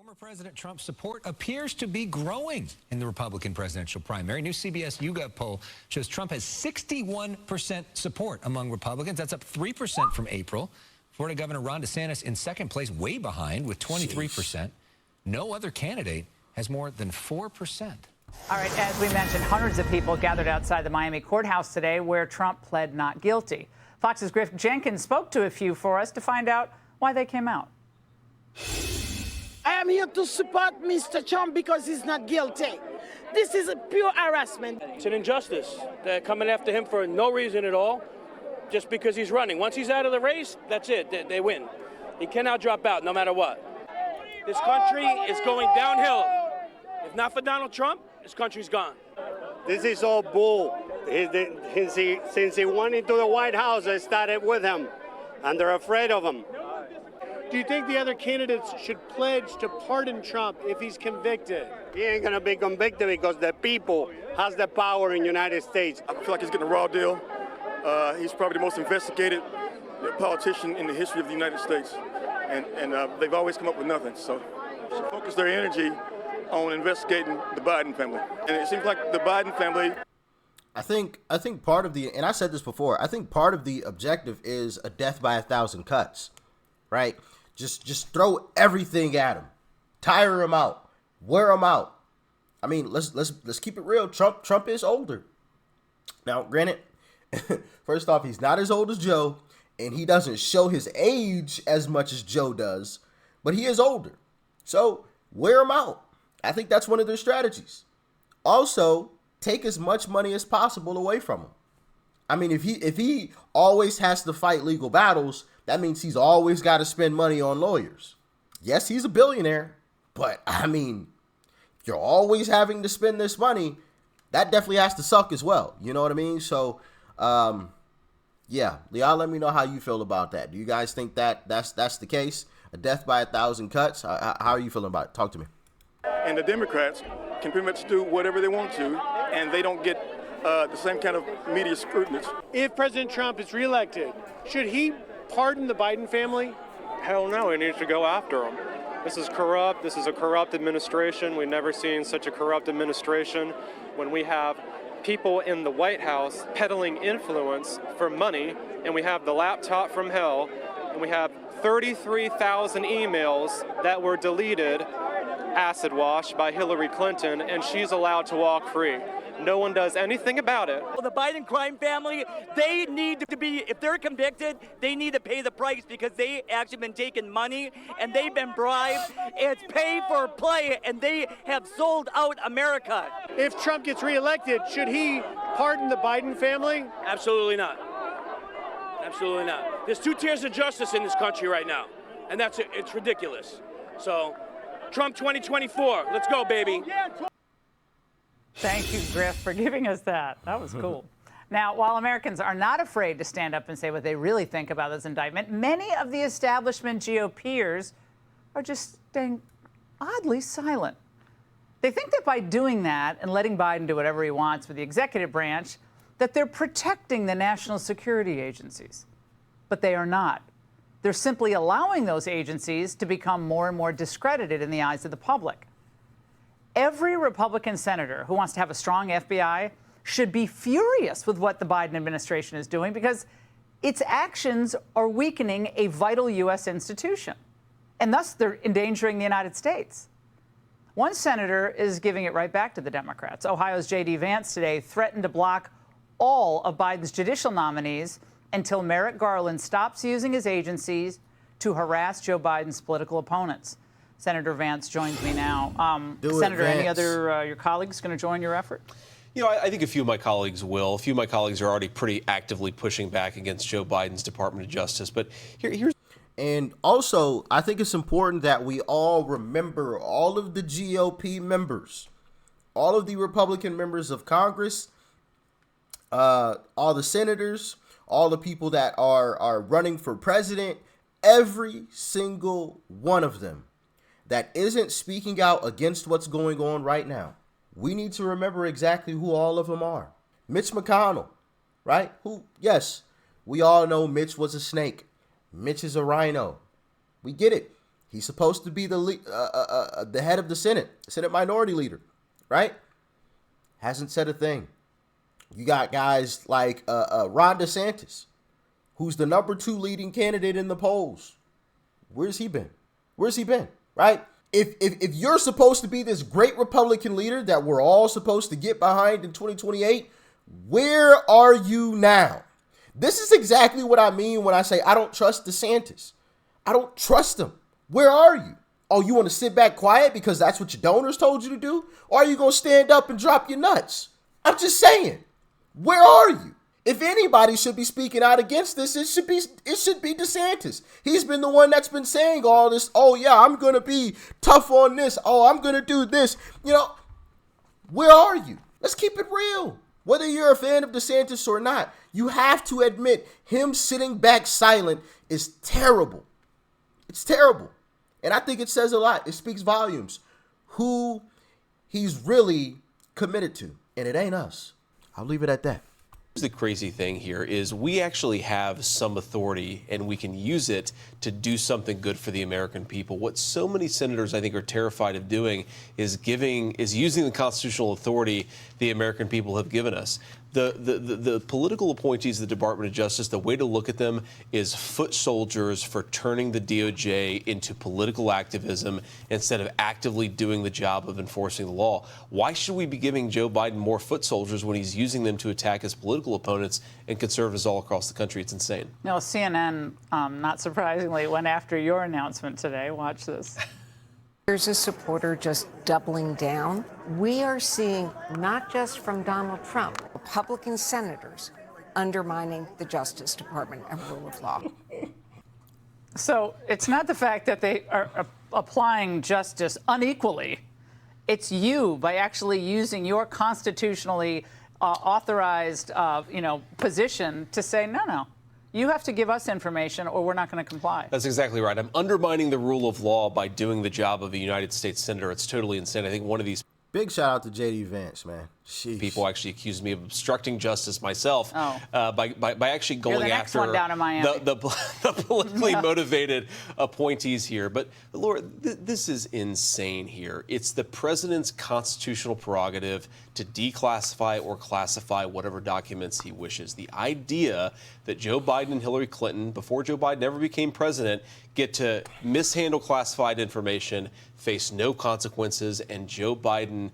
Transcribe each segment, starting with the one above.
Former President Trump's support appears to be growing in the Republican presidential primary. New CBS YouGov poll shows Trump has 61% support among Republicans. That's up 3% from April. Florida Governor Ron DeSantis in second place, way behind with 23%. No other candidate has more than 4%. All right, as we mentioned, hundreds of people gathered outside the Miami courthouse today where Trump pled not guilty. Fox's Griff Jenkins spoke to a few for us to find out why they came out. I am here to support Mr. Trump because he's not guilty. This is a pure harassment. It's an injustice. They're coming after him for no reason at all, just because he's running. Once he's out of the race, that's it. They win. He cannot drop out no matter what. This country is going downhill. If not for Donald Trump, this country's gone. This is all bull. Since he went into the White House, they started with him, and they're afraid of him. Do you think the other candidates should pledge to pardon Trump if he's convicted? He ain't gonna be convicted because the people has the power in the United States. I feel like he's getting a raw deal. He's probably the most investigated politician in the history of the United States. And they've always come up with nothing. So focus their energy on investigating the Biden family. And it seems like the Biden family. I think part of the, and I said this before, I think part of the objective is a death by 1,000 cuts, right? Just throw everything at him, tire him out, wear him out. I mean, let's keep it real. Trump is older. Now, granted, first off, he's not as old as Joe, and he doesn't show his age as much as Joe does, but he is older. So wear him out. I think that's one of their strategies. Also, take as much money as possible away from him. I mean, if he always has to fight legal battles, that means he's always got to spend money on lawyers. Yes, he's a billionaire, but I mean, if you're always having to spend this money, that definitely has to suck as well. You know what I mean? So, yeah, y'all let me know how you feel about that. Do you guys think that that's the case? A death by 1,000 cuts? How are you feeling about it? Talk to me. And the Democrats can pretty much do whatever they want to, and they don't get the same kind of media scrutiny. If President Trump is reelected, should he pardon the Biden family? Hell no, he needs to go after them. This is corrupt. This is a corrupt administration. We've never seen such a corrupt administration. When we have people in the White House peddling influence for money, and we have the laptop from hell, and we have 33,000 emails that were deleted, acid wash by Hillary Clinton, and she's allowed to walk free. No one does anything about it. Well, the Biden crime family, they need to be, if they're convicted, they need to pay the price because they actually been taking money and they've been bribed. It's pay for play and they have sold out America. If Trump gets reelected, should he pardon the Biden family? Absolutely not. Absolutely not. There's two tiers of justice in this country right now, and it's ridiculous. So, Trump 2024, let's go, baby. Thank you, Griff, for giving us that. That was cool. Now, while Americans are not afraid to stand up and say what they really think about this indictment, many of the establishment GOPers are just staying oddly silent. They think that by doing that and letting Biden do whatever he wants with the executive branch, that they're protecting the national security agencies. But they are not. They're simply allowing those agencies to become more and more discredited in the eyes of the public. Every Republican senator who wants to have a strong FBI should be furious with what the Biden administration is doing because its actions are weakening a vital U.S. institution, and thus they're endangering the United States. One senator is giving it right back to the Democrats. Ohio's J.D. Vance today threatened to block all of Biden's judicial nominees until Merrick Garland stops using his agencies to harass Joe Biden's political opponents. Senator Vance joins me now. Senator, Vance. any other your colleagues going to join your effort? You know, I think a few of my colleagues will. A few of my colleagues are already pretty actively pushing back against Joe Biden's Department of Justice. But here's. And also, I think it's important that we all remember all of the GOP members, all of the Republican members of Congress, all the senators, all the people that are running for president, every single one of them that isn't speaking out against what's going on right now. We need to remember exactly who all of them are. Mitch McConnell, right? Who, yes, we all know Mitch was a snake. Mitch is a rhino. We get it. He's supposed to be the head of the Senate minority leader, right? Hasn't said a thing. You got guys like Ron DeSantis, who's the #2 leading candidate in the polls. Where's he been? Where's he been, right? If you're supposed to be this great Republican leader that we're all supposed to get behind in 2028, where are you now? This is exactly what I mean when I say I don't trust DeSantis. I don't trust him. Where are you? Oh, you want to sit back quiet because that's what your donors told you to do? Or are you going to stand up and drop your nuts? I'm just saying, where are you? If anybody should be speaking out against this, it should be DeSantis. He's been the one that's been saying all this. Oh yeah, I'm going to be tough on this. Oh, I'm going to do this. You know, where are you? Let's keep it real. Whether you're a fan of DeSantis or not, you have to admit him sitting back silent is terrible. It's terrible. And I think it says a lot. It speaks volumes who he's really committed to. And it ain't us. I'll leave it at that. The crazy thing here is we actually have some authority and we can use it to do something good for the American people. What so many senators, I think, are terrified of doing is using the constitutional authority the American people have given us. The political appointees of the Department of Justice, the way to look at them is foot soldiers for turning the DOJ into political activism instead of actively doing the job of enforcing the law. Why should we be giving Joe Biden more foot soldiers when he's using them to attack his political opponents and conservatives all across the country? It's insane. No, CNN, not surprisingly, went after your announcement today. Watch this. Here's a supporter just doubling down. We are seeing, not just from Donald Trump, Republican senators undermining the Justice Department and rule of law. So it's not the fact that they are applying justice unequally. It's you, by actually using your constitutionally authorized, position to say, no. You have to give us information or we're not going to comply. That's exactly right. I'm undermining the rule of law by doing the job of a United States senator. It's totally insane. I think one of these big shout out to J.D. Vance, man. Sheesh. People actually accused me of obstructing justice myself by actually going after the politically motivated appointees here. But Laura, this is insane here. It's the president's constitutional prerogative to declassify or classify whatever documents he wishes. The idea that Joe Biden and Hillary Clinton, before Joe Biden ever became president, get to mishandle classified information, face no consequences, and Joe Biden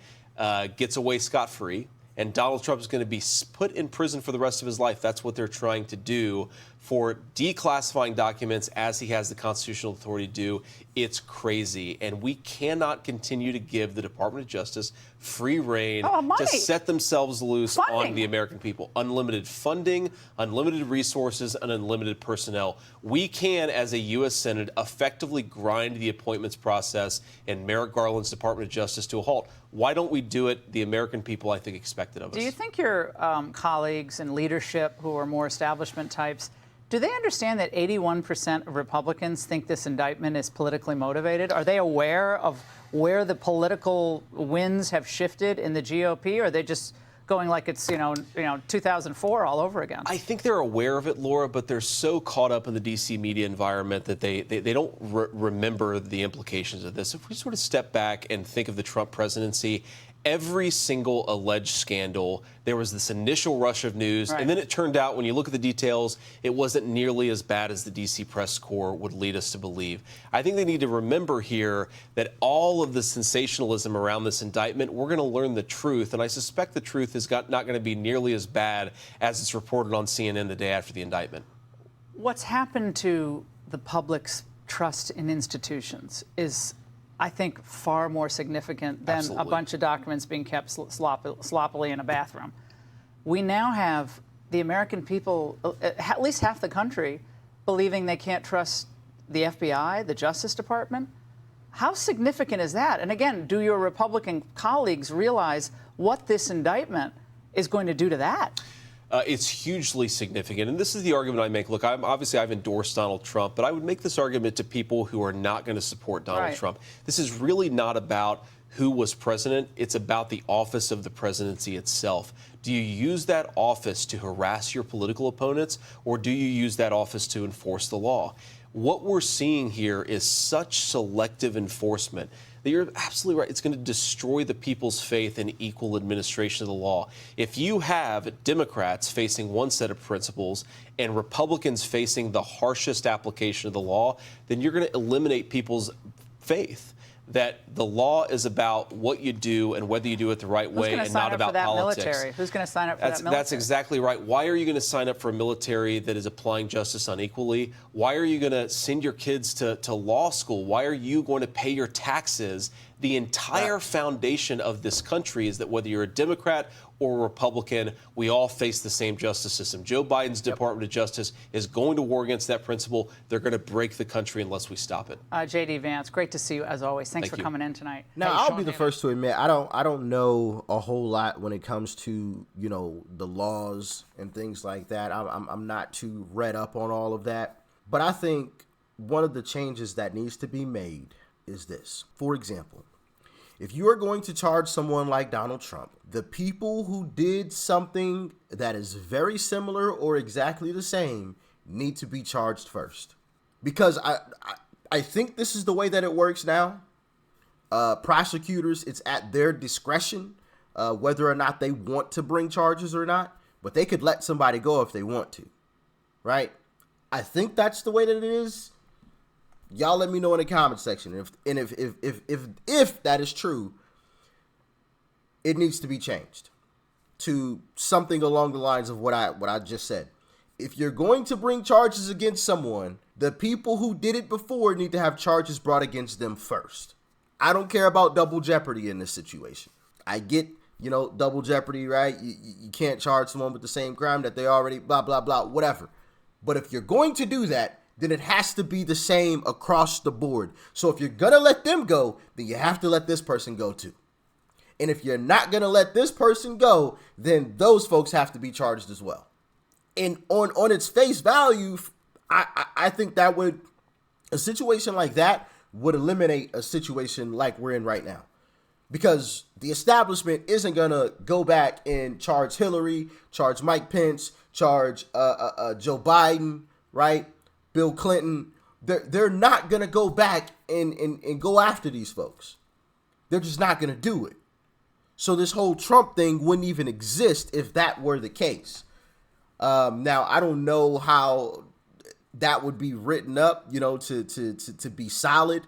gets away scot-free, and Donald Trump is going to be put in prison for the rest of his life. That's what they're trying to do for declassifying documents as he has the constitutional authority to do. It's crazy. And we cannot continue to give the Department of Justice free rein to set themselves loose on the American people. Unlimited funding, unlimited resources, and unlimited personnel. We can, as a U.S. Senate, effectively grind the appointments process and Merrick Garland's Department of Justice to a halt. Why don't we do it? The American people, I think, expect it of us. Do you think your colleagues in leadership who are more establishment types, do they understand that 81% of Republicans think this indictment is politically motivated? Are they aware of where the political winds have shifted in the GOP? Or are they just going like it's 2004 all over again? I think they're aware of it, Laura, but they're so caught up in the D.C. media environment that they don't remember the implications of this. If we sort of step back and think of the Trump presidency, every single alleged scandal, there was this initial rush of news, and then it turned out, when you look at the details, it wasn't nearly as bad as the D.C. press corps would lead us to believe. I think they need to remember here that all of the sensationalism around this indictment, we're going to learn the truth, and I suspect the truth is not going to be nearly as bad as it's reported on CNN the day after the indictment. What's happened to the public's trust in institutions is, I think, far more significant than a bunch of documents being kept sloppily in a bathroom. We now have the American people, at least half the country, believing they can't trust the FBI, the Justice Department. How significant is that? And again, do your Republican colleagues realize what this indictment is going to do to that? It's hugely significant. And this is the argument I make. Look, I've endorsed Donald Trump, but I would make this argument to people who are not going to support Donald Trump. This is really not about who was president. It's about the office of the presidency itself. Do you use that office to harass your political opponents, or do you use that office to enforce the law? What we're seeing here is such selective enforcement that you're absolutely right. It's going to destroy the people's faith in equal administration of the law. If you have Democrats facing one set of principles and Republicans facing the harshest application of the law, then you're going to eliminate people's faith that the law is about what you do and whether you do it the right way and not about politics. Military? Who's going to sign up for that military? That's exactly right. Why are you going to sign up for a military that is applying justice unequally? Why are you going to send your kids to law school? Why are you going to pay your taxes? The entire foundation of this country is that whether you're a Democrat or a Republican, we all face the same justice system. Joe Biden's Department of Justice is going to war against that principle. They're going to break the country unless we stop it. J.D. Vance, great to see you as always. Thanks for coming in tonight. Now, I'll be the first to admit, I don't know a whole lot when it comes to, you know, the laws and things like that. I'm not too read up on all of that. But I think one of the changes that needs to be made is this. For example, if you are going to charge someone like Donald Trump, the people who did something that is very similar or exactly the same need to be charged first. Because I think this is the way that it works now. Prosecutors, it's at their discretion whether or not they want to bring charges or not. But they could let somebody go if they want to, right? I think that's the way that it is. Y'all let me know in the comment section. If that is true, it needs to be changed to something along the lines of what I just said. If you're going to bring charges against someone, the people who did it before need to have charges brought against them first. I don't care about double jeopardy in this situation. I get, you know, double jeopardy, right? You can't charge someone with the same crime that they already blah, blah, blah, whatever. But if you're going to do that, then it has to be the same across the board. So if you're going to let them go, then you have to let this person go too. And if you're not going to let this person go, then those folks have to be charged as well. And on its face value, I think that a situation like that would eliminate a situation like we're in right now. Because the establishment isn't going to go back and charge Hillary, charge Mike Pence, charge Joe Biden, right? Bill Clinton. They're not going to go back and go after these folks. They're just not going to do it. So this whole Trump thing wouldn't even exist if that were the case. Now, I don't know how that would be written up, you know, to be solid,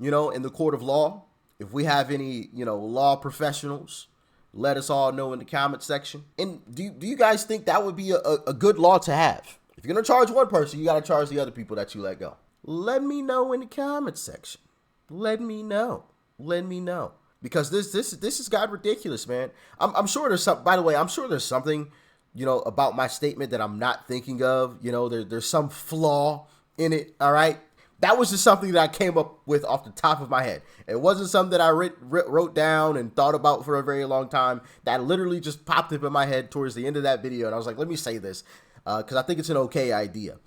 you know, in the court of law. If we have any, you know, law professionals, let us all know in the comment section. And do you guys think that would be a good law to have? If you're going to charge one person, you got to charge the other people that you let go. Let me know in the comment section. Let me know. Let me know. Because this has got ridiculous, man. I'm sure there's some, by the way, I'm sure there's something, you know, about my statement that I'm not thinking of. You know, there's some flaw in it, all right? That was just something that I came up with off the top of my head. It wasn't something that I wrote down and thought about for a very long time. That literally just popped up in my head towards the end of that video. And I was like, let me say this because I think it's an okay idea.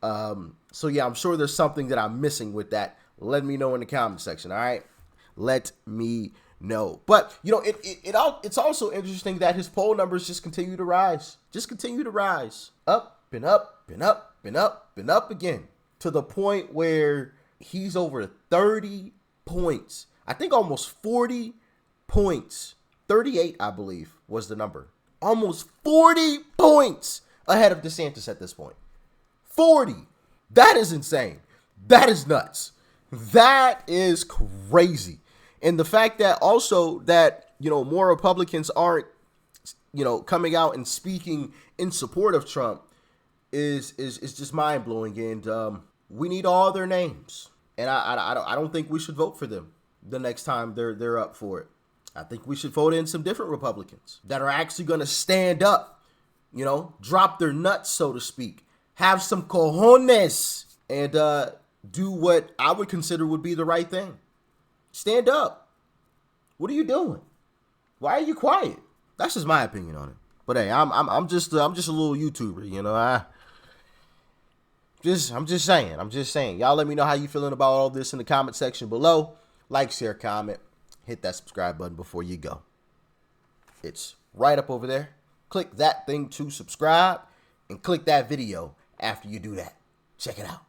So, yeah, I'm sure there's something that I'm missing with that. Let me know in the comment section, all right? Let me know. But, you know, it's also interesting that his poll numbers just continue to rise. Just continue to rise. Up and up and up and up and up again. To the point where he's over 30 points. I think almost 40 points. 38, I believe, was the number. Almost 40 points ahead of DeSantis at this point. 40. That is insane. That is nuts. That is crazy. And the fact that also that, you know, more Republicans aren't, you know, coming out and speaking in support of Trump is just mind blowing. And we need all their names. And I don't think we should vote for them the next time they're up for it. I think we should vote in some different Republicans that are actually going to stand up, you know, drop their nuts, so to speak, have some cojones, and do what I would consider would be the right thing. Stand up. What are you doing? Why are you quiet? That's just my opinion on it. But hey, I'm just a little YouTuber, you know. I'm just saying. Y'all let me know how you feeling about all this in the comment section below. Like, share, comment, hit that subscribe button before you go. It's right up over there. Click that thing to subscribe and click that video after you do that. Check it out.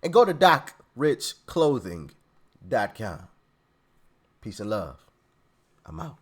And go to DocRichClothing.com. Peace and love. I'm out.